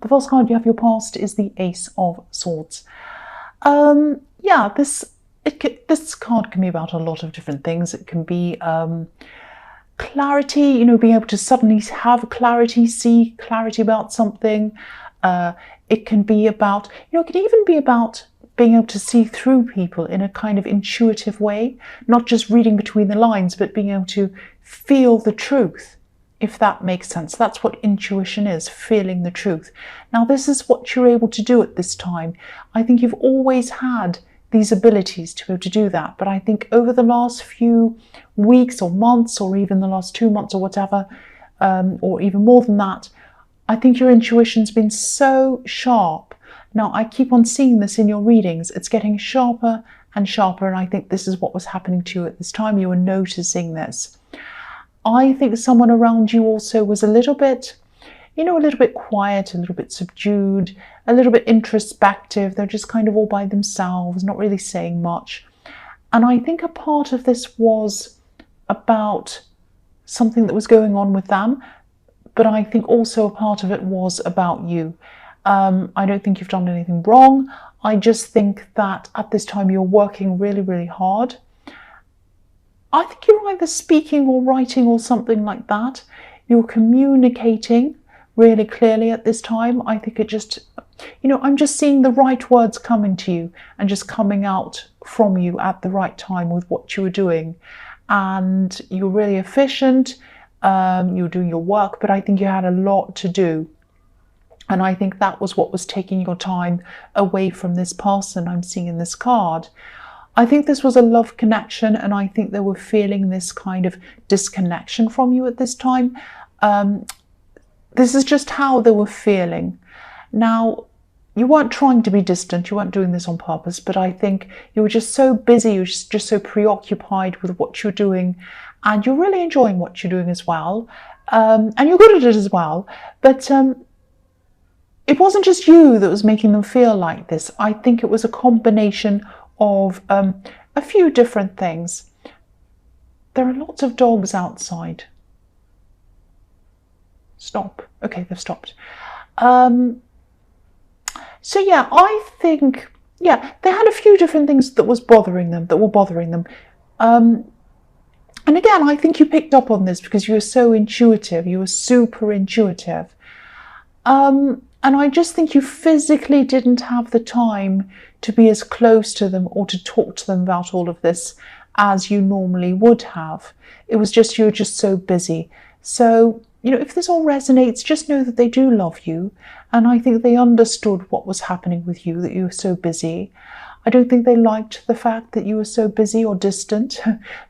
The first card you have your past is the Ace of Swords. Yeah, this card can be about a lot of different things. It can be clarity, you know, being able to suddenly have clarity, see clarity about something. It can be about, you know, it can even be about being able to see through people in a kind of intuitive way, not just reading between the lines, but being able to feel the truth, if that makes sense. That's what intuition is, feeling the truth. Now, this is what you're able to do at this time. I think you've always had these abilities to be able to do that, but I think over the last few weeks or months, or even the last 2 months or whatever, or even more than that, I think your intuition's been so sharp. Now, I keep on seeing this in your readings. It's getting sharper and sharper, and I think this is what was happening to you at this time. You were noticing this. I think someone around you also was a little bit, you know, a little bit quiet, a little bit subdued, a little bit introspective. They're just kind of all by themselves, not really saying much. And I think a part of this was about something that was going on with them, but I think also a part of it was about you. I don't think you've done anything wrong. I just think that at this time you're working really, really hard. I think you're either speaking or writing or something like that. You're communicating really clearly at this time. I think it just, you know, I'm just seeing the right words coming to you and just coming out from you at the right time with what you were doing. And you're really efficient. You were doing your work, but I think you had a lot to do. And I think that was what was taking your time away from this person I'm seeing in this card. I think this was a love connection, and I think they were feeling this kind of disconnection from you at this time. This is just how they were feeling. Now, you weren't trying to be distant, you weren't doing this on purpose, but I think you were just so busy, you were just so preoccupied with what you're doing, and you're really enjoying what you're doing as well. And you're good at it as well. But it wasn't just you that was making them feel like this. I think it was a combination of a few different things. There are lots of dogs outside. Stop. Okay, they've stopped. So yeah, I think, yeah, they had a few different things that were bothering them. And again, I think you picked up on this because you were so intuitive. You were super intuitive. And I just think you physically didn't have the time to be as close to them or to talk to them about all of this as you normally would have. It was just, you were just so busy. So, you know, if this all resonates, just know that they do love you. And I think they understood what was happening with you, that you were so busy. I don't think they liked the fact that you were so busy or distant,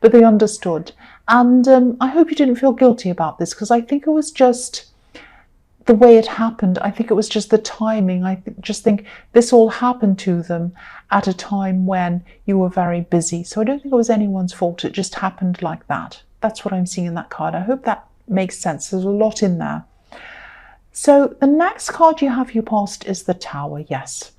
but they understood. And I hope you didn't feel guilty about this, because I think it was just the way it happened. I think it was just the timing. I just think this all happened to them at a time when you were very busy. So I don't think it was anyone's fault. It just happened like that. That's what I'm seeing in that card. I hope that makes sense. There's a lot in there. So the next card you have your past is the Tower. Yes.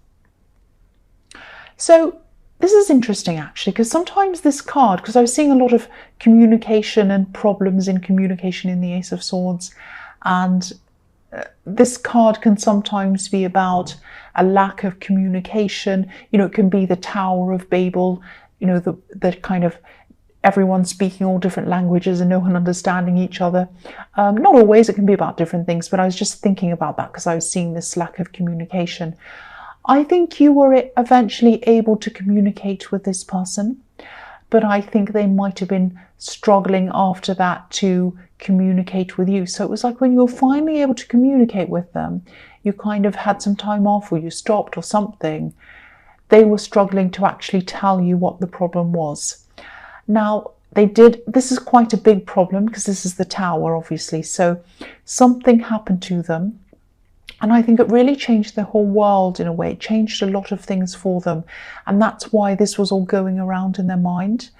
So this is interesting actually, because sometimes this card, because I was seeing a lot of communication and problems in communication in the Ace of Swords, and this card can sometimes be about a lack of communication. You know, it can be the Tower of Babel, you know, the kind of everyone speaking all different languages and no one understanding each other. Not always, it can be about different things, but I was just thinking about that because I was seeing this lack of communication. I think you were eventually able to communicate with this person, but I think they might have been struggling after that to communicate with you. So it was like when you were finally able to communicate with them, you kind of had some time off, or you stopped or something. They were struggling to actually tell you what the problem was. Now, this is quite a big problem because this is the Tower, obviously. So something happened to them. And I think it really changed the whole world in a way. It changed a lot of things for them. And that's why this was all going around in their mind.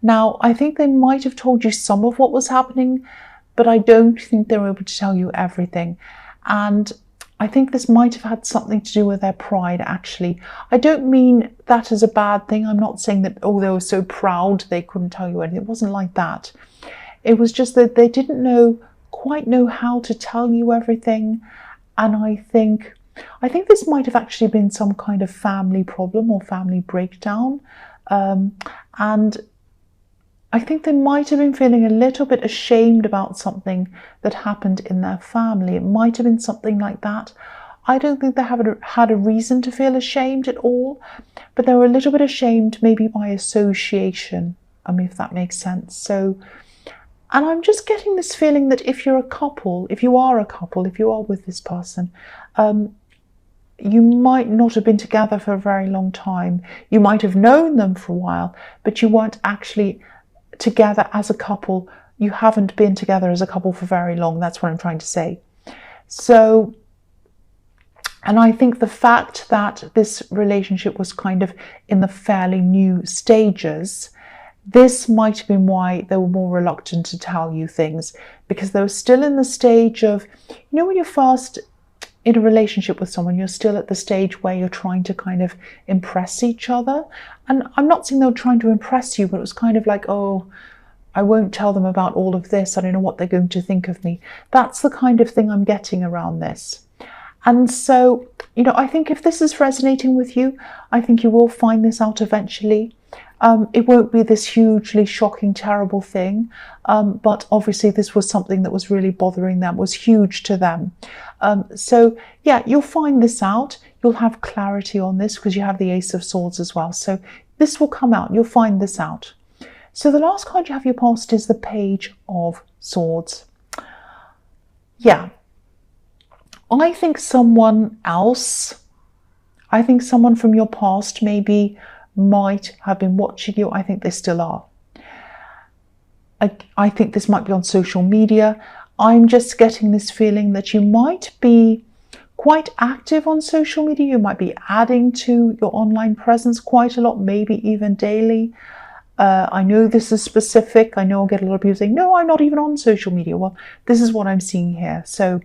Now, I think they might have told you some of what was happening, but I don't think they were able to tell you everything. And I think this might have had something to do with their pride, actually. I don't mean that as a bad thing. I'm not saying that, oh, they were so proud they couldn't tell you anything. It wasn't like that. It was just that they didn't quite know how to tell you everything. And I think this might have actually been some kind of family problem or family breakdown. And I think they might have been feeling a little bit ashamed about something that happened in their family. It might have been something like that. I don't think they haven't had a reason to feel ashamed at all, but they were a little bit ashamed maybe by association, if that makes sense. So, and I'm just getting this feeling that if you are a couple, if you are with this person, you might not have been together for a very long time. You might have known them for a while, but you weren't actually together as a couple. You haven't been together as a couple for very long. That's what I'm trying to say. So, and I think the fact that this relationship was kind of in the fairly new stages, this might have been why they were more reluctant to tell you things, because they were still in the stage of, when you're first in a relationship with someone, you're still at the stage where you're trying to kind of impress each other. And I'm not saying they were trying to impress you, but it was kind of like, oh, I won't tell them about all of this. I don't know what they're going to think of me. That's the kind of thing I'm getting around this. And so, I think if this is resonating with you, I think you will find this out eventually. It won't be this hugely shocking, terrible thing. But obviously this was something that was really bothering them, was huge to them. So yeah, you'll find this out. You'll have clarity on this because you have the Ace of Swords as well. So this will come out. You'll find this out. So the last card you have your past is the Page of Swords. Yeah. I think someone from your past maybe might have been watching you. I think they still are. I think this might be on social media. I'm just getting this feeling that you might be quite active on social media. You might be adding to your online presence quite a lot, maybe even daily. I know this is specific. I know I'll get a lot of people saying, no, I'm not even on social media. Well, this is what I'm seeing here. So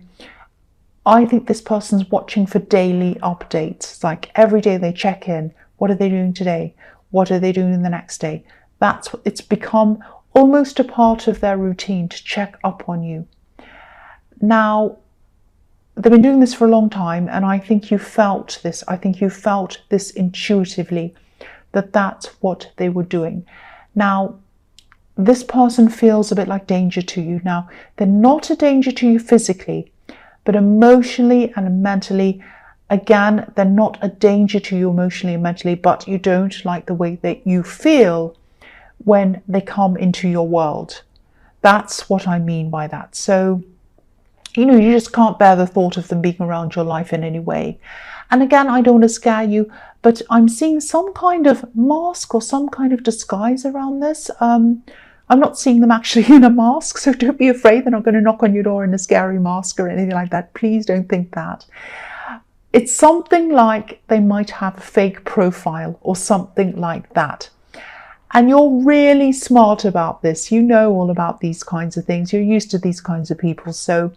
I think this person's watching for daily updates. It's like every day they check in. What are they doing today? What are they doing the next day? It's become almost a part of their routine to check up on you. Now, they've been doing this for a long time, and I think you felt this. I think you felt this intuitively, that that's what they were doing. Now, this person feels a bit like danger to you. Now, they're not a danger to you physically, but emotionally and mentally, again, they're not a danger to you emotionally and mentally, but you don't like the way that you feel when they come into your world. That's what I mean by that. So, you just can't bear the thought of them being around your life in any way. And again, I don't want to scare you, but I'm seeing some kind of mask or some kind of disguise around this. I'm not seeing them actually in a mask, so don't be afraid. They're not going to knock on your door in a scary mask or anything like that. Please don't think that. It's something like they might have a fake profile or something like that. And you're really smart about this. You know all about these kinds of things. You're used to these kinds of people. So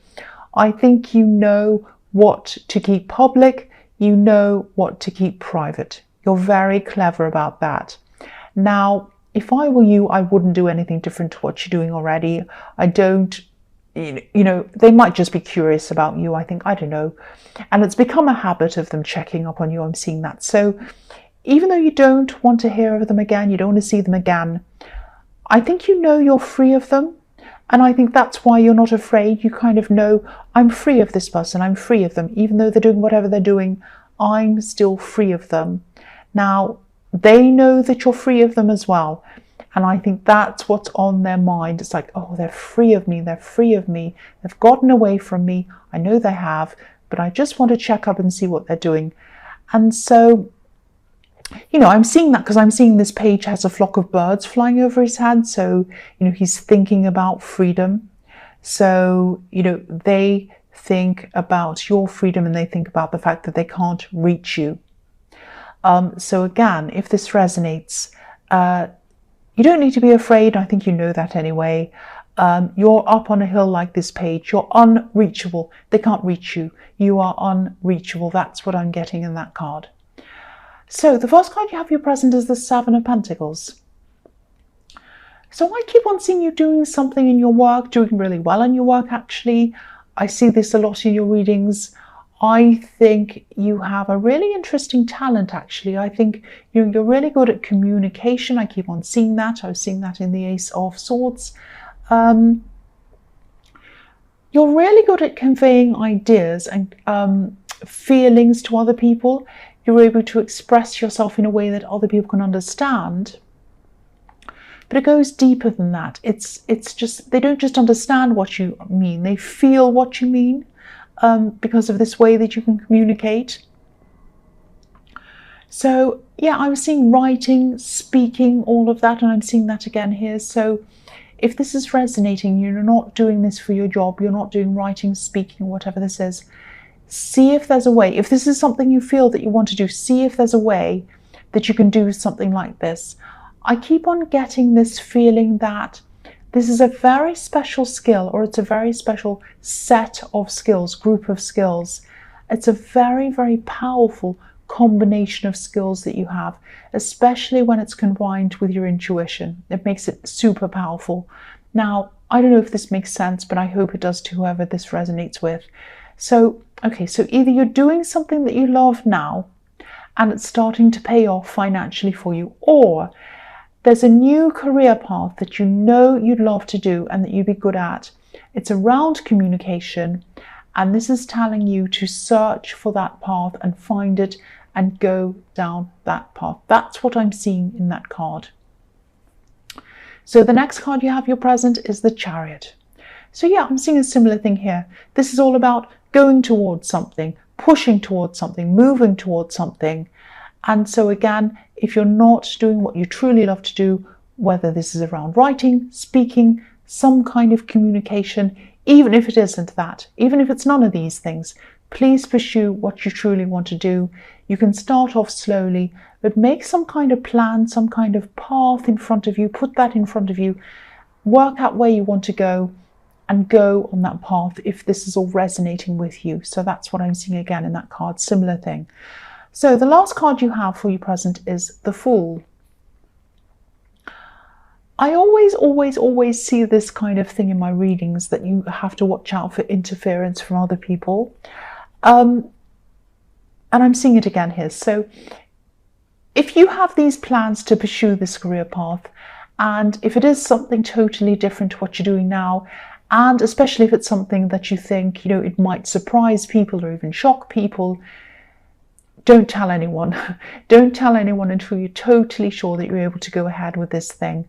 I think you know what to keep public. You know what to keep private. You're very clever about that. Now, if I were you, I wouldn't do anything different to what you're doing already. I don't, they might just be curious about you, I think, I don't know. And it's become a habit of them checking up on you. I'm seeing that. So even though you don't want to hear of them again, you don't want to see them again, I think you're free of them. And I think that's why you're not afraid. You kind of know, I'm free of this person. I'm free of them. Even though they're doing whatever they're doing, I'm still free of them. Now, they know that you're free of them as well. And I think that's what's on their mind. It's like, oh, they're free of me. They're free of me. They've gotten away from me. I know they have, but I just want to check up and see what they're doing. And so, I'm seeing that because I'm seeing this page has a flock of birds flying over his head. So, he's thinking about freedom. So, they think about your freedom and they think about the fact that they can't reach you. So again, if this resonates, you don't need to be afraid. I think you know that anyway. You're up on a hill like this page. You're unreachable. They can't reach you. You are unreachable. That's what I'm getting in that card. So the first card you have your present is the Seven of Pentacles. So I keep on seeing you doing something in your work, doing really well in your work actually. I see this a lot in your readings. I think you have a really interesting talent, actually. I think you're really good at communication. I keep on seeing that. I was seeing that in the Ace of Swords. You're really good at conveying ideas and feelings to other people. You're able to express yourself in a way that other people can understand. But it goes deeper than that. It's just, they don't just understand what you mean, they feel what you mean, because of this way that you can communicate. So yeah, I was seeing writing, speaking, all of that, and I'm seeing that again here. So if this is resonating, you're not doing this for your job, you're not doing writing, speaking, whatever this is, see if there's a way. If this is something you feel that you want to do, see if there's a way that you can do something like this. I keep on getting this feeling that this is a very special skill, or it's a very special set of skills, group of skills. It's a very, very powerful combination of skills that you have, especially when it's combined with your intuition. It makes it super powerful. Now, I don't know if this makes sense, but I hope it does to whoever this resonates with. So, okay, so either you're doing something that you love now and it's starting to pay off financially for you, or there's a new career path that you know you'd love to do and that you'd be good at. It's around communication, and this is telling you to search for that path and find it and go down that path. That's what I'm seeing in that card. So the next card you have, your present, is the Chariot. So yeah, I'm seeing a similar thing here. This is all about going towards something, pushing towards something, moving towards something. And so again, if you're not doing what you truly love to do, whether this is around writing, speaking, some kind of communication, even if it isn't that, even if it's none of these things, please pursue what you truly want to do. You can start off slowly, but make some kind of plan, some kind of path in front of you, put that in front of you, work out where you want to go, and go on that path if this is all resonating with you. So that's what I'm seeing again in that card, similar thing. So the last card you have for your present is the Fool. I always see this kind of thing in my readings, that you have to watch out for interference from other people. And I'm seeing it again here. So if you have these plans to pursue this career path, and if it is something totally different to what you're doing now, and especially if it's something that you think, it might surprise people or even shock people, don't tell anyone. Don't tell anyone until you're totally sure that you're able to go ahead with this thing.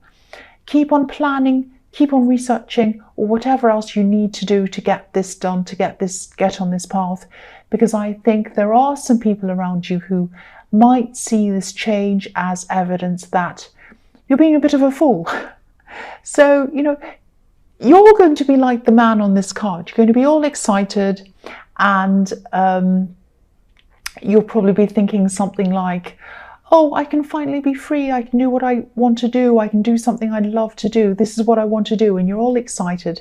Keep on planning, keep on researching, or whatever else you need to do to get this done, to get on this path, because I think there are some people around you who might see this change as evidence that you're being a bit of a fool. So, you're going to be like the man on this card. You're going to be all excited, and you'll probably be thinking something like, oh, I can finally be free. I can do what I want to do. I can do something I'd love to do. This is what I want to do. And you're all excited.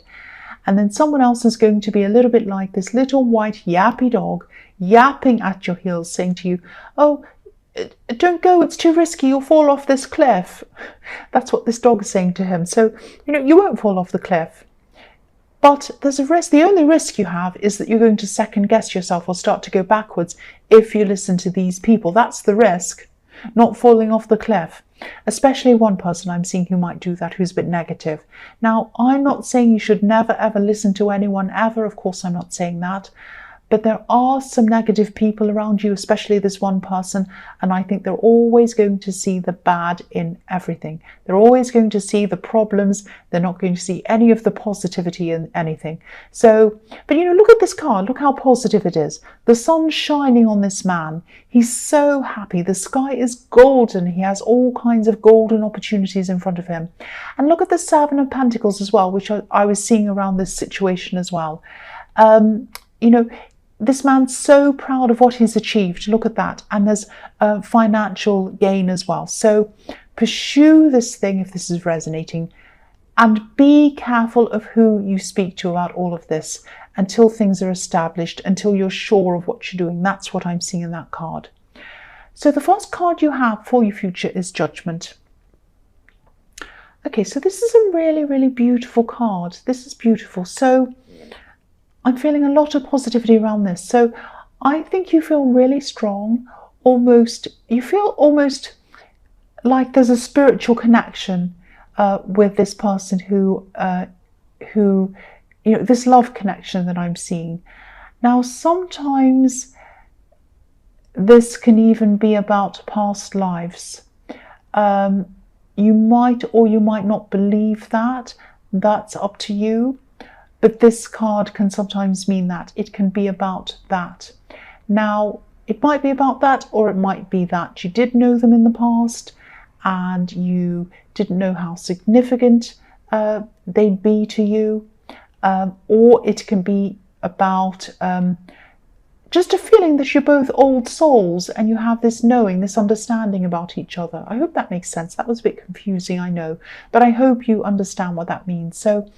And then someone else is going to be a little bit like this little white yappy dog, yapping at your heels, saying to you, oh, don't go, it's too risky, you'll fall off this cliff. That's what this dog is saying to him. So, you won't fall off the cliff. But there's a risk. The only risk you have is that you're going to second guess yourself or start to go backwards if you listen to these people. That's the risk, not falling off the cliff. Especially one person I'm seeing who might do that, who's a bit negative. Now, I'm not saying you should never ever listen to anyone ever. Of course, I'm not saying that. But there are some negative people around you, especially this one person, and I think they're always going to see the bad in everything. They're always going to see the problems. They're not going to see any of the positivity in anything. So, but look at this card. Look how positive it is. The sun's shining on this man. He's so happy. The sky is golden. He has all kinds of golden opportunities in front of him. And look at the Seven of Pentacles as well, which I was seeing around this situation as well. This man's so proud of what he's achieved. Look at that. And there's financial gain as well. So pursue this thing if this is resonating. And be careful of who you speak to about all of this until things are established, until you're sure of what you're doing. That's what I'm seeing in that card. So the first card you have for your future is Judgment. Okay, so this is a really, really beautiful card. This is beautiful. So I'm feeling a lot of positivity around this. So I think you feel really strong, you feel almost like there's a spiritual connection with this person who, this love connection that I'm seeing. Now, sometimes this can even be about past lives. You might or you might not believe that. That's up to you. But this card can sometimes mean that. It can be about that. Now, it might be about that, or it might be that you did know them in the past and you didn't know how significant they'd be to you. Or it can be about just a feeling that you're both old souls and you have this knowing, this understanding about each other. I hope that makes sense. That was a bit confusing, I know, but I hope you understand what that means. So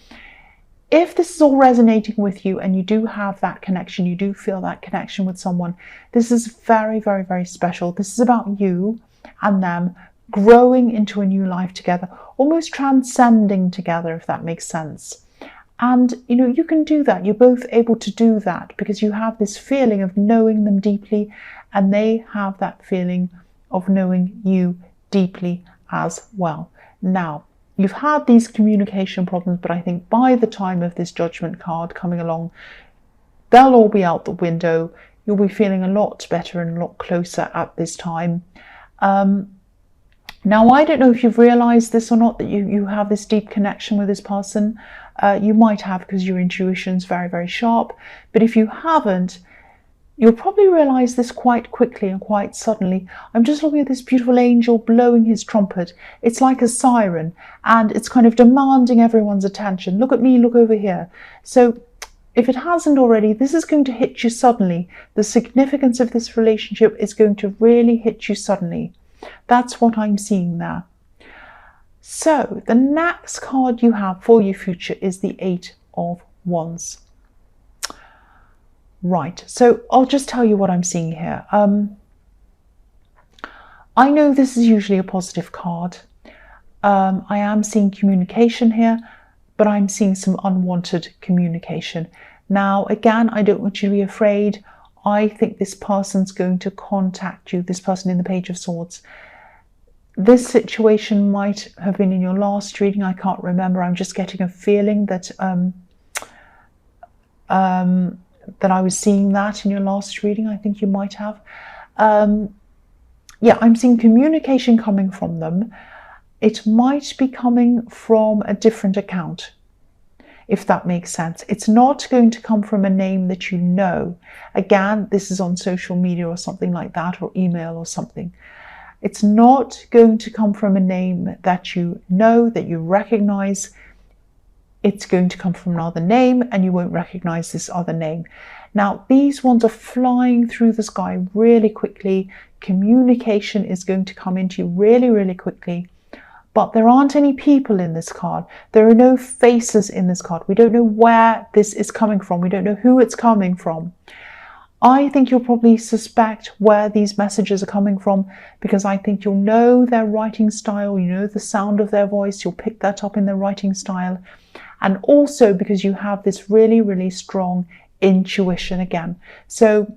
if this is all resonating with you and you do have that connection, you do feel that connection with someone, this is very, very, very special. This is about you and them growing into a new life together, almost transcending together, if that makes sense. And, you can do that. You're both able to do that because you have this feeling of knowing them deeply and they have that feeling of knowing you deeply as well. Now, you've had these communication problems, but I think by the time of this Judgment card coming along, they'll all be out the window. You'll be feeling a lot better and a lot closer at this time. Now, I don't know if you've realized this or not, that you have this deep connection with this person. You might have because your intuition's very, very sharp. But if you haven't, you'll probably realize this quite quickly and quite suddenly. I'm just looking at this beautiful angel blowing his trumpet. It's like a siren and it's kind of demanding everyone's attention. Look at me, look over here. So if it hasn't already, this is going to hit you suddenly. The significance of this relationship is going to really hit you suddenly. That's what I'm seeing there. So the next card you have for your future is the 8 of Wands. Right, so I'll just tell you what I'm seeing here. I know this is usually a positive card. I am seeing communication here, but I'm seeing some unwanted communication. Now, again, I don't want you to be afraid. I think this person's going to contact you, this person in the Page of Swords. This situation might have been in your last reading. I can't remember. I'm just getting a feeling that that I was seeing that in your last reading. I think you might have. Yeah, I'm seeing communication coming from them. It might be coming from a different account, if that makes sense. It's not going to come from a name that you know. Again, this is on social media or something like that, or email or something. It's not going to come from a name that you know, that you recognize. It's going to come from another name and you won't recognize this other name. Now, these ones are flying through the sky really quickly. Communication is going to come into you really, really quickly. But there aren't any people in this card. There are no faces in this card. We don't know where this is coming from. We don't know who it's coming from. I think you'll probably suspect where these messages are coming from because I think you'll know their writing style, you know the sound of their voice, you'll pick that up in their writing style. And also because you have this really, really strong intuition again. So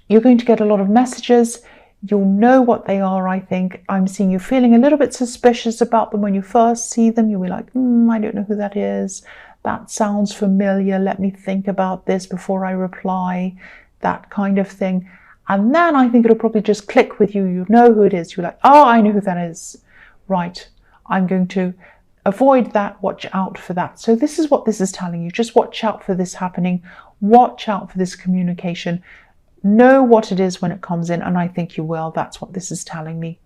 you're going to get a lot of messages. You'll know what they are, I think. I'm seeing you feeling a little bit suspicious about them when you first see them. You'll be like, I don't know who that is. That sounds familiar. Let me think about this before I reply. That kind of thing. And then I think it'll probably just click with you. You know who it is. You're like, oh, I know who that is. Right. I'm going to avoid that. Watch out for that. So this is what this is telling you. Just watch out for this happening. Watch out for this communication. Know what it is when it comes in. And I think you will. That's what this is telling me.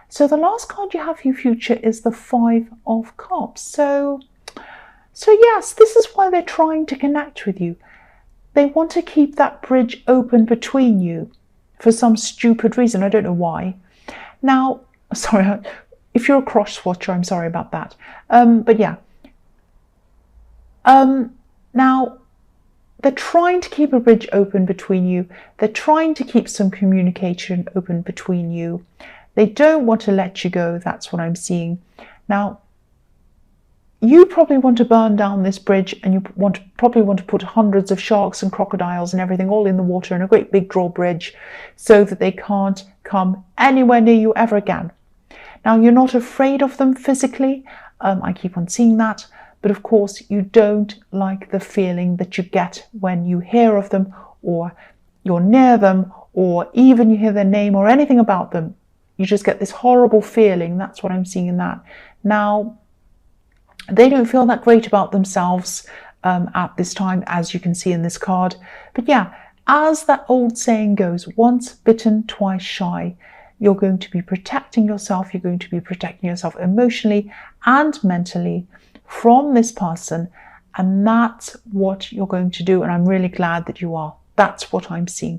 So the last card you have for your future is the 5 of Cups. So yes, this is why they're trying to connect with you. They want to keep that bridge open between you for some stupid reason. I don't know why. Now, sorry, if you're a cross watcher, I'm sorry about that. But yeah. Now, they're trying to keep a bridge open between you. They're trying to keep some communication open between you. They don't want to let you go. That's what I'm seeing. Now, you probably want to burn down this bridge, and you probably want to put hundreds of sharks and crocodiles and everything all in the water in a great big drawbridge so that they can't come anywhere near you ever again. Now, you're not afraid of them physically. I keep on seeing that. But of course, you don't like the feeling that you get when you hear of them, or you're near them, or even you hear their name or anything about them. You just get this horrible feeling. That's what I'm seeing in that. Now, they don't feel that great about themselves at this time, as you can see in this card. But yeah, as that old saying goes, once bitten, twice shy. You're going to be protecting yourself. You're going to be protecting yourself emotionally and mentally from this person. And that's what you're going to do. And I'm really glad that you are. That's what I'm seeing.